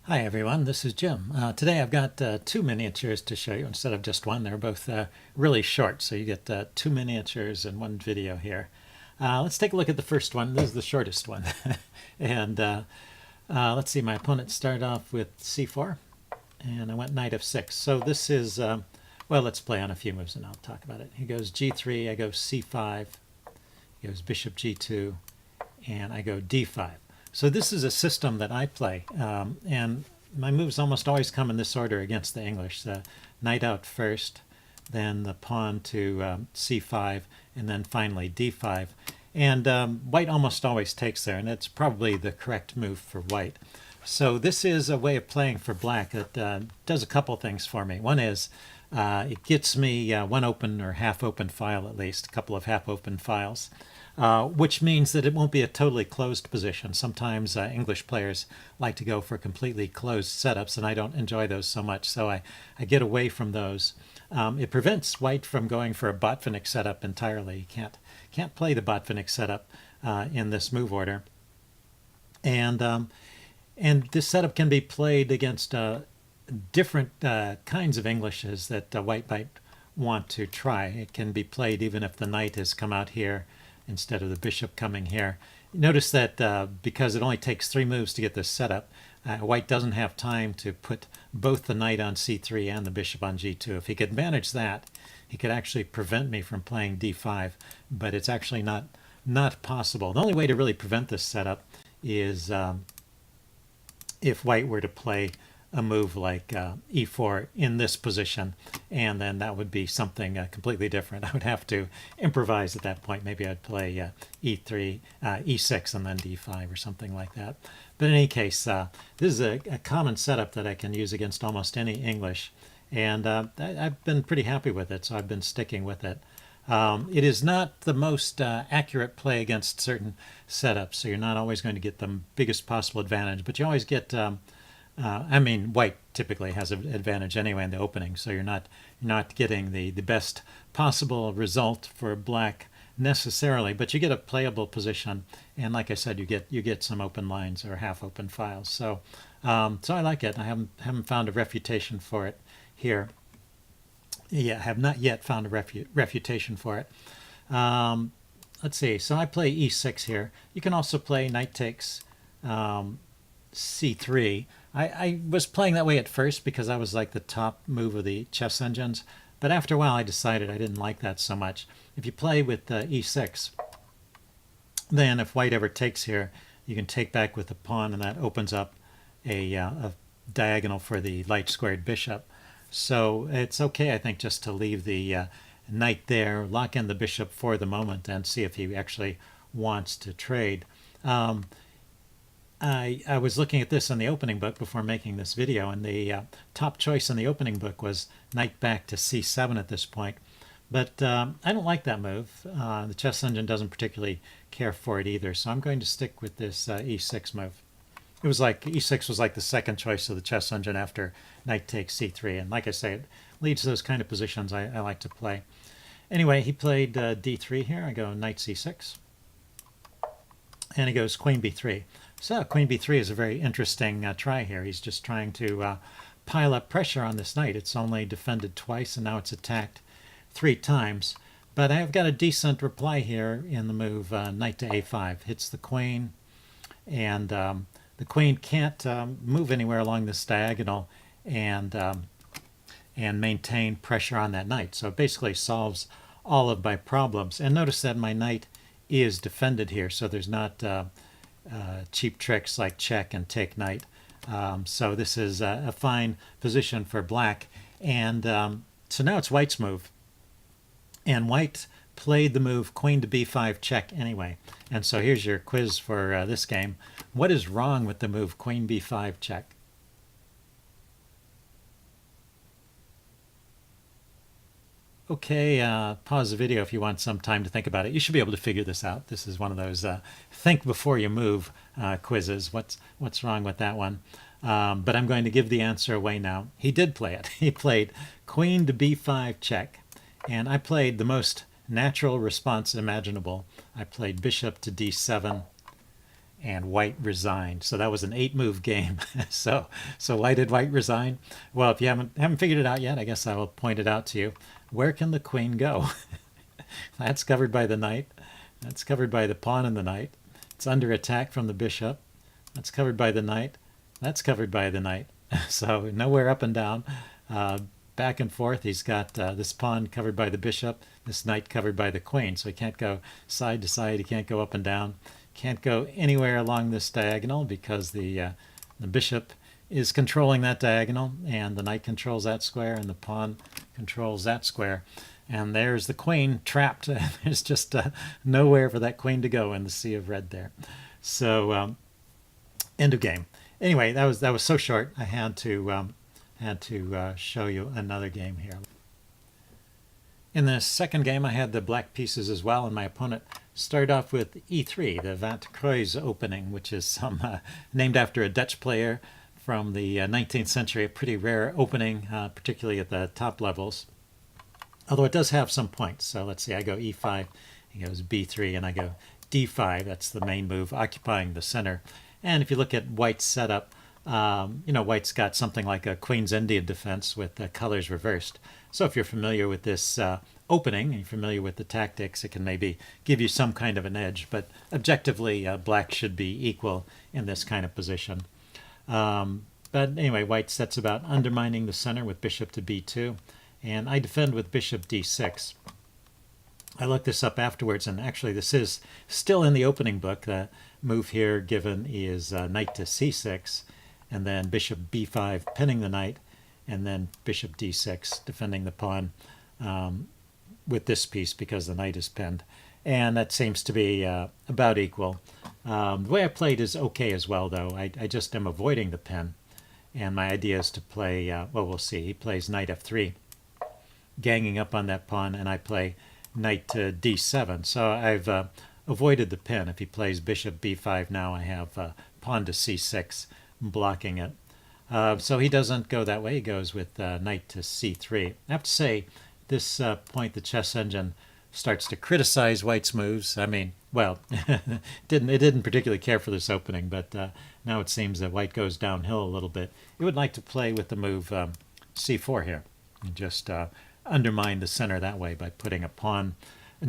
Hi everyone, this is Jim. Today I've got two miniatures to show you instead of just one. They're both really short, so you get two miniatures in one video here. Let's take a look at the first one. This is the shortest one. and let's see, my opponent started off with c4, and I went knight f6. So this is, well, let's play on a few moves and I'll talk about it. He goes g3, I go c5, he goes bishop g2, and I go d5. So this is a system that I play, and my moves almost always come in this order against the English. Knight out first, then the pawn to c5, and then finally d5. And white almost always takes there, and it's probably the correct move for white. So this is a way of playing for black that does a couple things for me. One is it gets me one open or half open file at least, a couple of half open files. Which means that it won't be a totally closed position. Sometimes English players like to go for completely closed setups, and I don't enjoy those so much, so I get away from those. It prevents white from going for a Botvinnik setup entirely. You can't play the Botvinnik setup in this move order. And this setup can be played against different kinds of Englishes that white might want to try. It can be played even if the knight has come out here instead of the bishop coming here. Notice that because it only takes 3 moves to get this set up, white doesn't have time to put both the knight on c3 and the bishop on g2. If he could manage that, he could actually prevent me from playing d5, but it's actually not possible. The only way to really prevent this setup is if white were to play a move like e4 in this position, and then that would be something completely different. I would have to improvise at that point. Maybe I'd play e3, e6, and then d5 or something like that. But in any case, this is a common setup that I can use against almost any English, and I've been pretty happy with it, so I've been sticking with it. It is not the most accurate play against certain setups, so you're not always going to get the biggest possible advantage, but you always get I mean, white typically has an advantage anyway in the opening, so you're not getting the best possible result for black necessarily, but you get a playable position, and like I said, you get some open lines or half open files. So so I like it. I haven't found a refutation for it here. Yeah, I have not yet found a refutation for it. Let's see. So I play e6 here. You can also play knight takes c3. I was playing that way at first because I was like the top move of the chess engines, but after a while I decided I didn't like that so much. If you play with e6, then if white ever takes here, you can take back with the pawn, and that opens up a diagonal for the light squared bishop. So it's okay, I think, just to leave the knight there, lock in the bishop for the moment, and see if he actually wants to trade. I was looking at this in the opening book before making this video, and the top choice in the opening book was knight back to c7 at this point. But I don't like that move. The chess engine doesn't particularly care for it either, so I'm going to stick with this e6 move. It was like e6 was like the second choice of the chess engine after knight takes c3, and like I say, it leads to those kind of positions I like to play. Anyway, he played d3 here. I go knight c6, and he goes queen b3. So queen b3 is a very interesting try here. He's just trying to pile up pressure on this knight. It's only defended twice, and now it's attacked 3 times. But I've got a decent reply here in the move knight to a5. Hits the queen, and the queen can't move anywhere along this diagonal and maintain pressure on that knight. So it basically solves all of my problems. And notice that my knight is defended here, so there's not cheap tricks like check and take knight. So this is a fine position for black. And so now it's white's move. And white played the move queen to b5 check anyway. And so here's your quiz for this game. What is wrong with the move queen b5 check? Okay, pause the video if you want some time to think about it. You should be able to figure this out. This is one of those think before you move quizzes. What's wrong with that one? But I'm going to give the answer away now. He did play it. He played queen to b5 check, and I played the most natural response imaginable. I played bishop to d7, and white resigned. So that was an 8-move game. so why did white resign? Well, if you haven't figured it out yet, I guess I will point it out to you. Where can the queen go? That's covered by the knight. That's covered by the pawn and the knight. It's under attack from the bishop. That's covered by the knight. That's covered by the knight. So nowhere up and down. Back and forth. He's got this pawn covered by the bishop, this knight covered by the queen. So he can't go side to side. He can't go up and down. Can't go anywhere along this diagonal because the bishop is controlling that diagonal, and the knight controls that square, and the pawn controls that square. And there's the queen trapped. There's just nowhere for that queen to go in the sea of red there. So end of game. Anyway, that was so short. I had to show you another game here. In the second game, I had the black pieces as well, and my opponent started off with e3, the Van't Kruijs opening, which is named after a Dutch player from the 19th century, a pretty rare opening, particularly at the top levels. Although it does have some points. So let's see, I go e5, he goes b3, and I go d5. That's the main move, occupying the center. And if you look at white's setup, white's got something like a Queen's Indian defense with the colors reversed. So if you're familiar with this opening, and you're familiar with the tactics, it can maybe give you some kind of an edge. But objectively, black should be equal in this kind of position. But anyway, white sets about undermining the center with bishop to b2. And I defend with bishop d6. I looked this up afterwards, and actually this is still in the opening book. The move here given is knight to c6, and then bishop b5 pinning the knight, and then bishop d6 defending the pawn with this piece because the knight is pinned. And that seems to be about equal. The way I played is okay as well, though. I just am avoiding the pin. And my idea is to play, well, we'll see. He plays knight f3. Ganging up on that pawn, and I play knight to d7. So I've avoided the pin. If he plays bishop b5 now, I have pawn to c6 blocking it. So he doesn't go that way. He goes with knight to c3. I have to say, this point, the chess engine starts to criticize white's moves. I mean, well, it didn't particularly care for this opening, but now it seems that white goes downhill a little bit. It would like to play with the move c4 here, and just undermine the center that way by putting an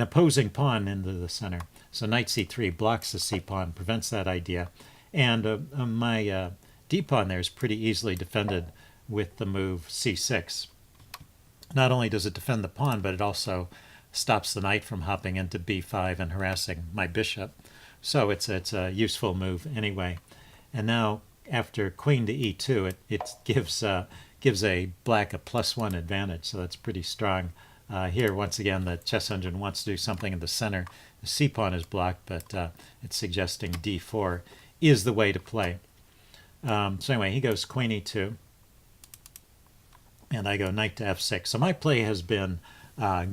opposing pawn into the center. So knight c3 blocks the c pawn, prevents that idea. And my d pawn there is pretty easily defended with the move c6. Not only does it defend the pawn, but it also stops the knight from hopping into b5 and harassing my bishop. So it's a useful move anyway. And now after queen to e2, it gives a black a +1 advantage, so that's pretty strong. Here, once again, the chess engine wants to do something in the center. The c-pawn is blocked, but it's suggesting d4 is the way to play. So anyway, he goes queen e2, and I go knight to f6. So my play has been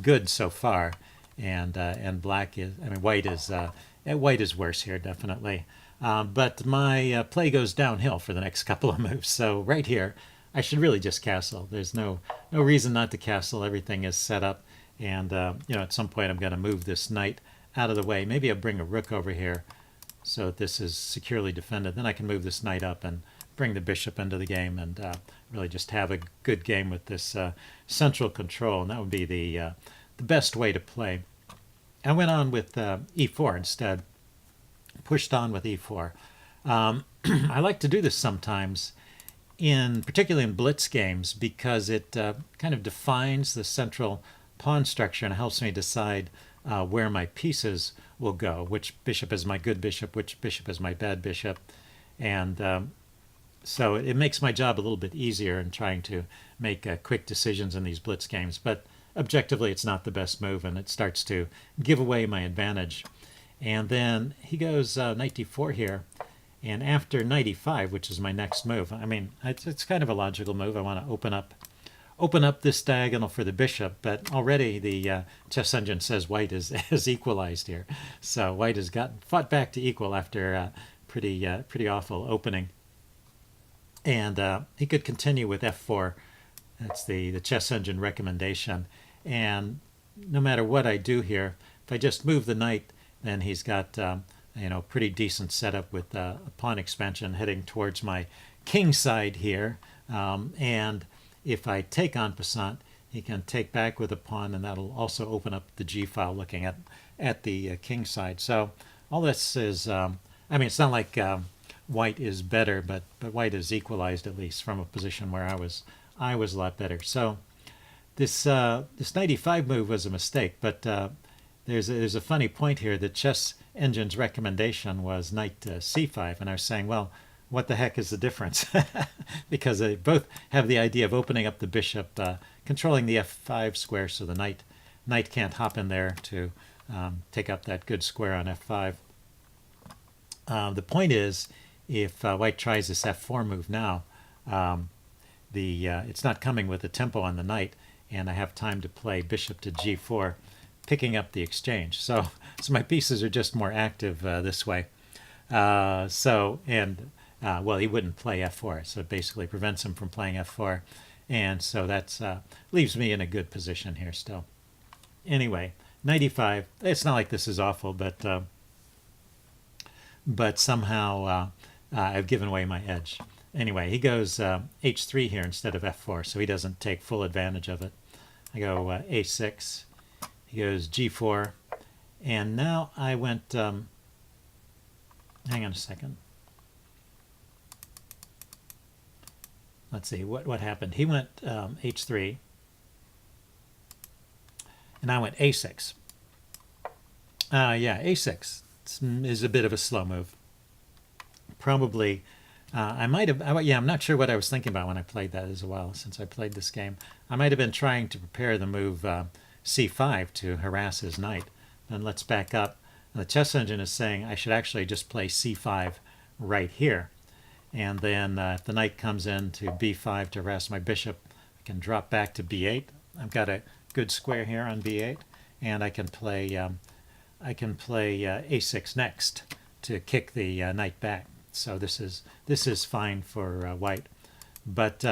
good so far, and black is, I mean, white is worse here, definitely. But my play goes downhill for the next couple of moves. So right here, I should really just castle. There's no reason not to castle. Everything is set up, and at some point I'm going to move this knight out of the way. Maybe I'll bring a rook over here so that this is securely defended. Then I can move this knight up and bring the bishop into the game, and really just have a good game with this central control. And that would be the best way to play. I went on with e4 instead. Pushed on with e4. I like to do this sometimes, particularly in Blitz games, because it kind of defines the central pawn structure and helps me decide where my pieces will go, which bishop is my good bishop, which bishop is my bad bishop. And so it makes my job a little bit easier in trying to make quick decisions in these Blitz games. But objectively, it's not the best move, and it starts to give away my advantage. And then he goes knight d4 here. And after knight e5, which is my next move, I mean, it's kind of a logical move. I want to open up this diagonal for the bishop, but already the chess engine says white is equalized here. So white has fought back to equal after a pretty awful opening. And he could continue with f4. That's the chess engine recommendation. And no matter what I do here, if I just move the knight, then he's got pretty decent setup with a pawn expansion heading towards my king side here. And if I take en passant, he can take back with a pawn, and that'll also open up the g file looking at the king side. So all this is, it's not like white is better, but white is equalized, at least from a position where I was a lot better. So this knight e5 move was a mistake, but there's a funny point here. The Chess Engine's recommendation was knight c5, and I was saying, well, what the heck is the difference? Because they both have the idea of opening up the bishop, controlling the f5 square, so the knight can't hop in there to take up that good square on f5. The point is, if white tries this f4 move now, it's not coming with a tempo on the knight, and I have time to play bishop to g4, picking up the exchange. So my pieces are just more active this way. Well, he wouldn't play f4, so it basically prevents him from playing f4, and so that's leaves me in a good position here still. Anyway, knight e5. It's not like this is awful, but somehow I've given away my edge. Anyway, he goes h3 here instead of f4, so he doesn't take full advantage of it. I go a6. He goes g4, and now I went. Hang on a second. Let's see what happened. He went h3, and I went a6. Yeah, a6 is a bit of a slow move. Probably, I might have. I'm not sure what I was thinking about when I played that as well. Since I played this game, I might have been trying to prepare the move c5 to harass his knight. Then let's back up. The Chess Engine is saying I should actually just play c5 right here. And then if the knight comes in to b5 to harass my bishop, I can drop back to b8. I've got a good square here on b8, and I can play a6 next to kick the knight back. So this is fine for white, but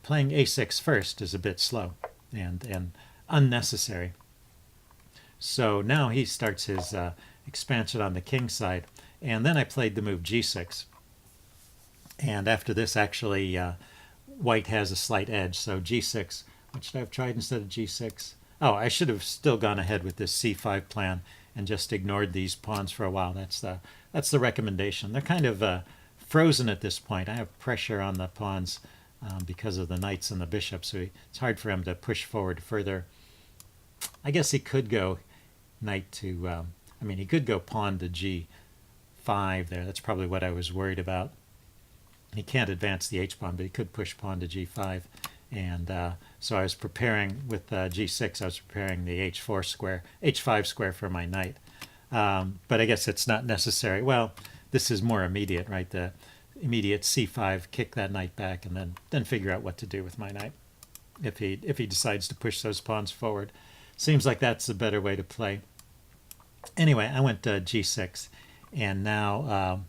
playing a6 first is a bit slow and unnecessary. So now he starts his expansion on the king side, and then I played the move g6. And after this, actually, white has a slight edge. So g6, what should I have tried instead of g6? Oh, I should have still gone ahead with this c5 plan and just ignored these pawns for a while. That's the recommendation. They're kind of frozen at this point. I have pressure on the pawns because of the knights and the bishop, so it's hard for him to push forward further. I guess he could go knight to, he could go pawn to g5 there. That's probably what I was worried about. He can't advance the h-pawn, but he could push pawn to g5. And so I was preparing with g6, I was preparing the h5 square for my knight. But I guess it's not necessary. Well, this is more immediate, right? The immediate c5, kick that knight back, and then figure out what to do with my knight if he decides to push those pawns forward. Seems like that's a better way to play. Anyway, I went g6, and now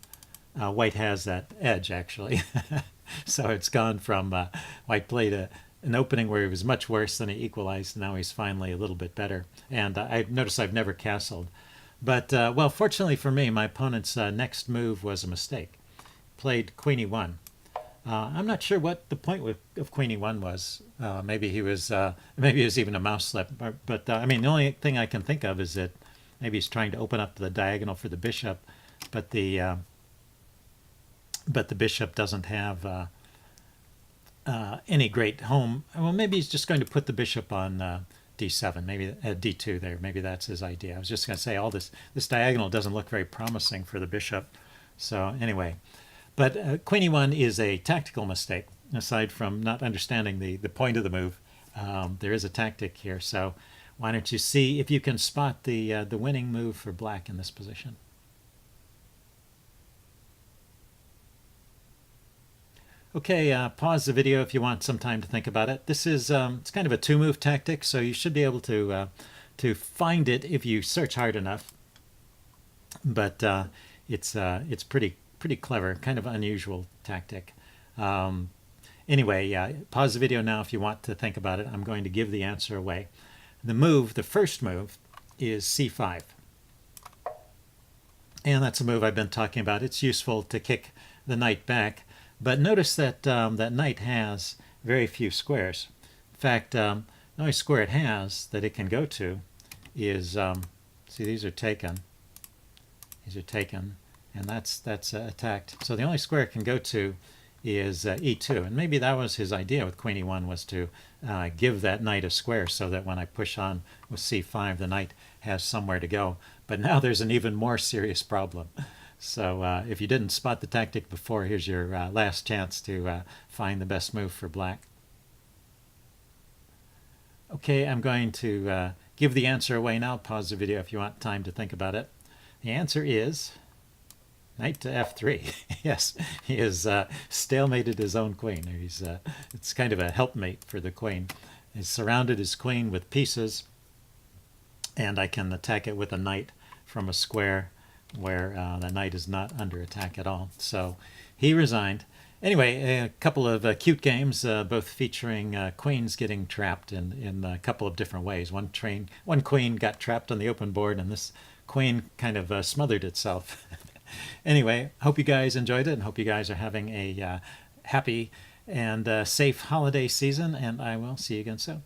white has that edge, actually. So it's gone from white played an opening where he was much worse than he equalized. Now he's finally a little bit better. And I noticed I've never castled. But, well, fortunately for me, my opponent's next move was a mistake. Played queen e1. I'm not sure what the point of queen e1 was. Maybe he was even a mouse slip. But the only thing I can think of is that maybe he's trying to open up the diagonal for the bishop, but the bishop doesn't have any great home. Well, maybe he's just going to put the bishop on d7, maybe d2 there. Maybe that's his idea. I was just going to say all this diagonal doesn't look very promising for the bishop. So anyway, but queen e1 is a tactical mistake. Aside from not understanding the point of the move, there is a tactic here. So why don't you see if you can spot the winning move for black in this position? Okay, pause the video if you want some time to think about it. This is it's kind of a two-move tactic, so you should be able to find it if you search hard enough. But it's pretty clever, kind of unusual tactic. Anyway, pause the video now if you want to think about it. I'm going to give the answer away. The first move, is c5. And that's a move I've been talking about. It's useful to kick the knight back, but notice that that knight has very few squares. In fact, the only square it has that it can go to is, see, these are taken. These are taken, and that's attacked. So the only square it can go to is e2, and maybe that was his idea with queen e1, was to give that knight a square so that when I push on with c5, the knight has somewhere to go. But now there's an even more serious problem. So if you didn't spot the tactic before, here's your last chance to find the best move for black. Okay, I'm going to give the answer away now. Pause the video if you want time to think about it. The answer is knight to f3. Yes, he has stalemated his own queen. It's kind of a helpmate for the queen. He's surrounded his queen with pieces, and I can attack it with a knight from a square where the knight is not under attack at all. So he resigned. Anyway, a couple of cute games, both featuring queens getting trapped in a couple of different ways. One queen got trapped on the open board, and this queen kind of smothered itself. Anyway, hope you guys enjoyed it, and hope you guys are having a happy and safe holiday season, and I will see you again soon.